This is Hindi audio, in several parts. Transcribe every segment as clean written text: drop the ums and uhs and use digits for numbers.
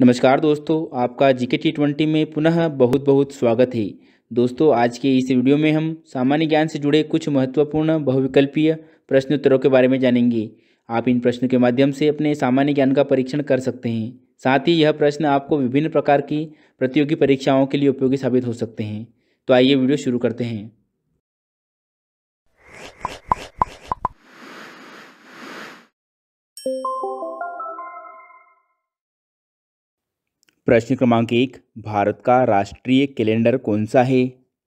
नमस्कार दोस्तों, आपका जीके T20 में पुनः बहुत बहुत स्वागत है। दोस्तों, आज के इस वीडियो में हम सामान्य ज्ञान से जुड़े कुछ महत्वपूर्ण बहुविकल्पीय प्रश्न उत्तरों के बारे में जानेंगे। आप इन प्रश्नों के माध्यम से अपने सामान्य ज्ञान का परीक्षण कर सकते हैं। साथ ही यह प्रश्न आपको विभिन्न प्रकार की प्रतियोगी परीक्षाओं के लिए उपयोगी साबित हो सकते हैं। तो आइए वीडियो शुरू करते हैं। प्रश्न क्रमांक 1, भारत का राष्ट्रीय कैलेंडर कौन सा है?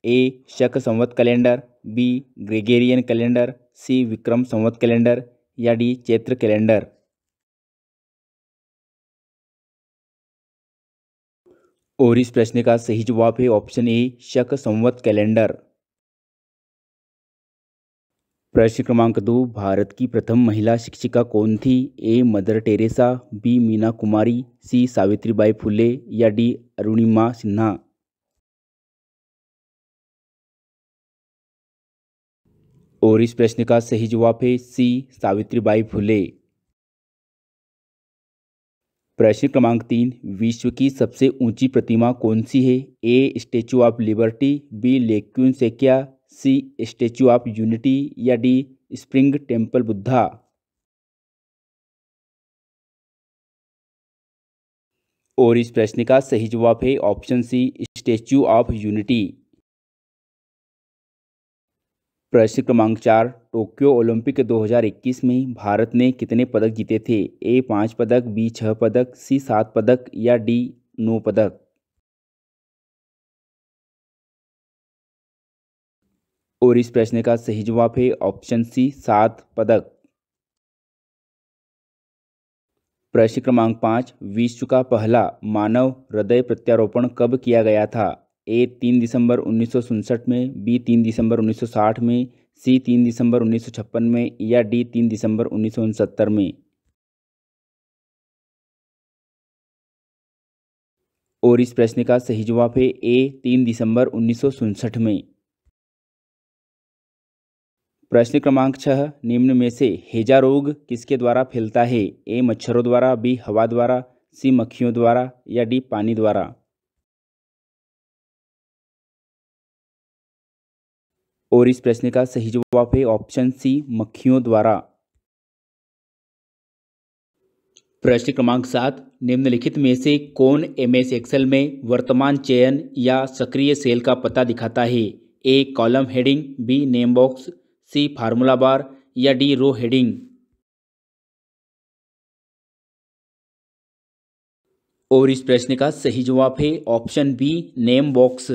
ए शक संवत कैलेंडर, बी ग्रेगोरियन कैलेंडर, सी विक्रम संवत कैलेंडर या डी चैत्र कैलेंडर। और इस प्रश्न का सही जवाब है ऑप्शन ए शक संवत कैलेंडर। प्रश्न क्रमांक 2, भारत की प्रथम महिला शिक्षिका कौन थी? A Mother Teresa, B Meena Kumari, C Savitribai Phule या डी अरुणिमा सिन्हा। और इस प्रश्न का सही जवाब है सी सावित्रीबाई फुले। प्रश्न क्रमांक 3, विश्व की सबसे ऊंची प्रतिमा कौन सी है? A Statue of Liberty, B Laykyun Sekkya, C Statue of Unity या डी स्प्रिंग टेम्पल बुद्धा। और इस प्रश्न का सही जवाब है option C Statue of Unity. प्रश्न क्रमांक 4, टोक्यो ओलंपिक 2021 में भारत ने कितने पदक जीते थे? ए 5 पदक, बी 6 पदक, सी 7 पदक या डी 9 पदक। और इस प्रश्न का सही जवाब है ऑप्शन सी 7 पदक। प्रश्न क्रमांक 5, विश्व का पहला मानव हृदय प्रत्यारोपण कब किया गया था? ए 3 दिसंबर 1967 में, बी 3 दिसंबर 1960 में, सी 3 दिसंबर 1956 में या डी 3 दिसंबर 1969 में। और इस प्रश्न का सही जवाब है ए 3 दिसंबर 1967 में। प्रश्न क्रमांक 6, निम्न में से हैजा रोग किसके द्वारा फैलता है? ए मच्छरों द्वारा, बी हवा द्वारा, सी मक्खियों द्वारा या डी पानी द्वारा। और इस प्रश्न का सही जवाब है ऑप्शन सी मक्खियों द्वारा। प्रश्न क्रमांक 7, निम्नलिखित में से कौन एमएस एक्सेल में वर्तमान चयन या सक्रिय सेल का पता दिखाता है? A column heading, B name box, C formula bar या डी रो हेडिंग। और इस प्रश्न का सही जवाब है ऑप्शन बी नेम बॉक्स।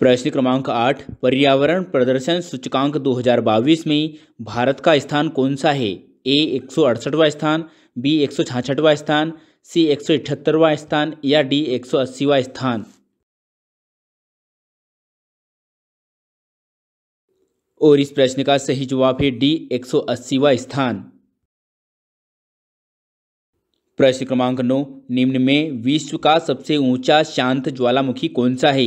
प्रश्न क्रमांक 8, पर्यावरण प्रदर्शन सूचकांक 2022 में भारत का स्थान कौन सा है? ए 168वां स्थान, बी 166वां स्थान, सी 178वां स्थान या डी 180वां स्थान। और इस प्रश्न का सही जवाब है डी 180वां स्थान। प्रश्न क्रमांक 9, निम्न में विश्व का सबसे ऊंचा शांत ज्वालामुखी कौन सा है?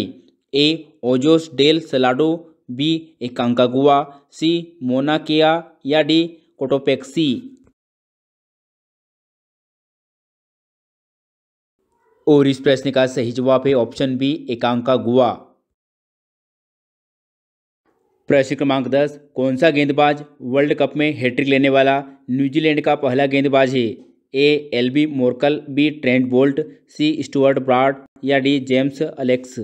A Ojos del Salado, B Aconcagua, C Mauna Kea या डी कोटोपेक्सी। और इस प्रश्न का सही जवाब है ऑप्शन बी एकांकागुआ। प्रश्न क्रमांक 10, कौन सा गेंदबाज वर्ल्ड कप में हैट्रिक लेने वाला न्यूजीलैंड का पहला गेंदबाज है? A Albie Morkel, B Trent Boult, C Stuart Broad या डी जेम्स अलेक्स।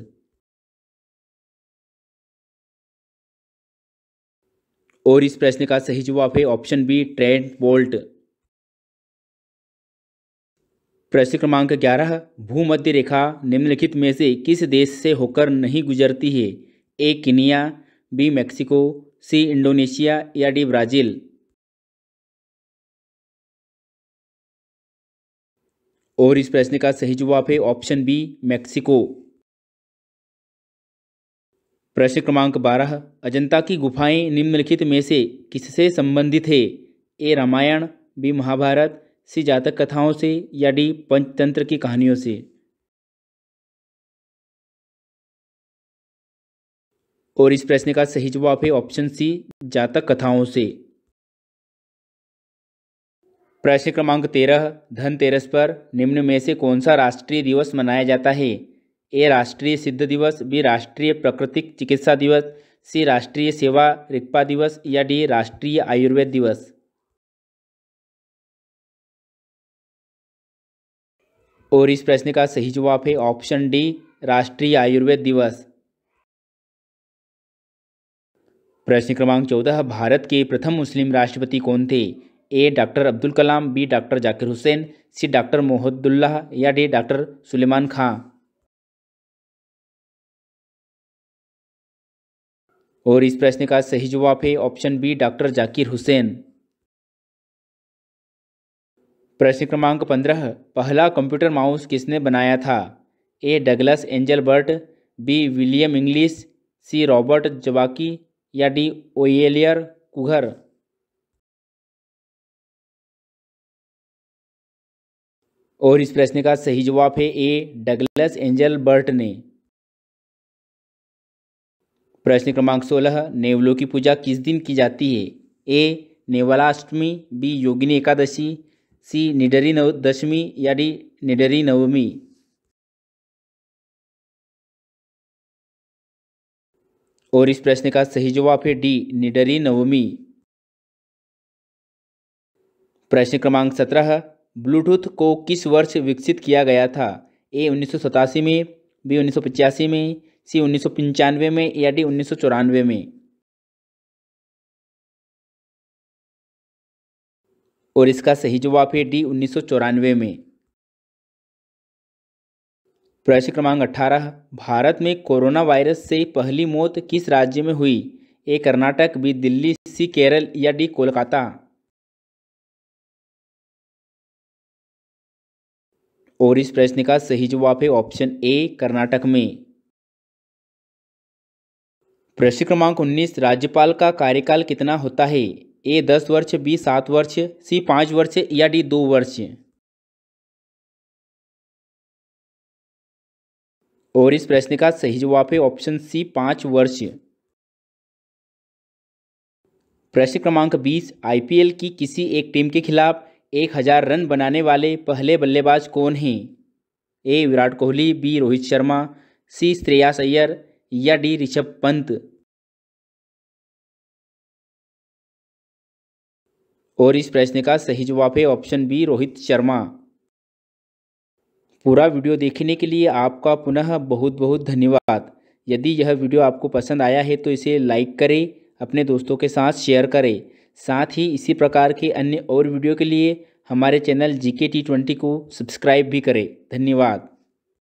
और इस प्रश्न का सही जवाब है ऑप्शन बी ट्रेंट बोल्ट। प्रश्न क्रमांक 11, भूमध्य रेखा निम्नलिखित में से किस देश से होकर नहीं गुजरती है? A Kenya, B Mexico, C Indonesia या डी ब्राज़ील। और इस प्रश्न का सही जवाब है ऑप्शन बी मैक्सिको। प्रश्न क्रमांक 12, अजंता की गुफाएं निम्नलिखित में से किससे संबंधित है? ए रामायण, बी महाभारत, सी जातक कथाओं से या डी पंचतंत्र की कहानियों से। और इस प्रश्न का सही जवाब है ऑप्शन सी जातक कथाओं से। प्रश्न क्रमांक 13, धनतेरस पर निम्न में से कौन सा राष्ट्रीय दिवस मनाया जाता है? ए राष्ट्रीय सिद्ध दिवस, बी राष्ट्रीय प्राकृतिक चिकित्सा दिवस, सी राष्ट्रीय सेवा रिक्पा दिवस या डी राष्ट्रीय आयुर्वेद दिवस। और इस प्रश्न का सही जवाब है ऑप्शन डी राष्ट्रीय आयुर्वेद दिवस। प्रश्न क्रमांक 14, भारत के प्रथम मुस्लिम राष्ट्रपति कौन थे? ए doctor Abdul Kalam, B doctor Zakir Hussain, सी डॉक्टर मोहद्दुल्लाह या डी डॉक्टर सुलेमान खां। और इस प्रश्न का सही जवाब है option B doctor Zakir Hussain. प्रश्न क्रमांक 15, पहला कंप्यूटर माउस किसने बनाया था? A Douglas Engelbart, B William English, C Robert जवाकी या डी ओएलियर कुघर। और इस प्रश्न का सही जवाब है ए डगलस एंजल बर्ट ने। प्रश्न क्रमांक 16, नेवलों की पूजा किस दिन की जाती है? ए नेवलाष्टमी, बी योगिनी एकादशी, सी निडरी दशमी या डी निडरी नवमी। और इस प्रश्न का सही जवाब है डी निडरी नवमी। प्रश्न क्रमांक 17, ब्लूटूथ को किस वर्ष विकसित किया गया था? ए 1987 में, बी 1985 में, सी 1995 में या डी 1994 में। और इसका सही जवाब है डी 1994 में। प्रश्न क्रमांक 18, भारत में कोरोना वायरस से पहली मौत किस राज्य में हुई? ए कर्नाटक, बी दिल्ली, सी केरल या डी कोलकाता। और इस प्रश्न का सही जवाब है ऑप्शन ए कर्नाटक में। प्रश्न क्रमांक 19, राज्यपाल का कार्यकाल कितना होता है? ए 10 वर्ष, बी 7 वर्ष, सी 5 वर्ष या डी 2 वर्ष। और इस प्रश्न का सही जवाब है ऑप्शन सी 5 वर्ष। प्रश्न क्रमांक 20, आईपीएल की किसी एक टीम के खिलाफ 1000 रन बनाने वाले पहले बल्लेबाज कौन हैं? ए विराट कोहली, बी रोहित शर्मा, सी श्रेयस अय्यर या डी ऋषभ पंत। और इस प्रश्न का सही जवाब है ऑप्शन बी रोहित शर्मा। पूरा वीडियो देखने के लिए आपका पुनः बहुत बहुत धन्यवाद। यदि यह वीडियो आपको पसंद आया है तो इसे लाइक करें, अपने दोस्तों के साथ शेयर करें। साथ ही इसी प्रकार के अन्य और वीडियो के लिए हमारे चैनल GK T20 को सब्सक्राइब भी करें। धन्यवाद।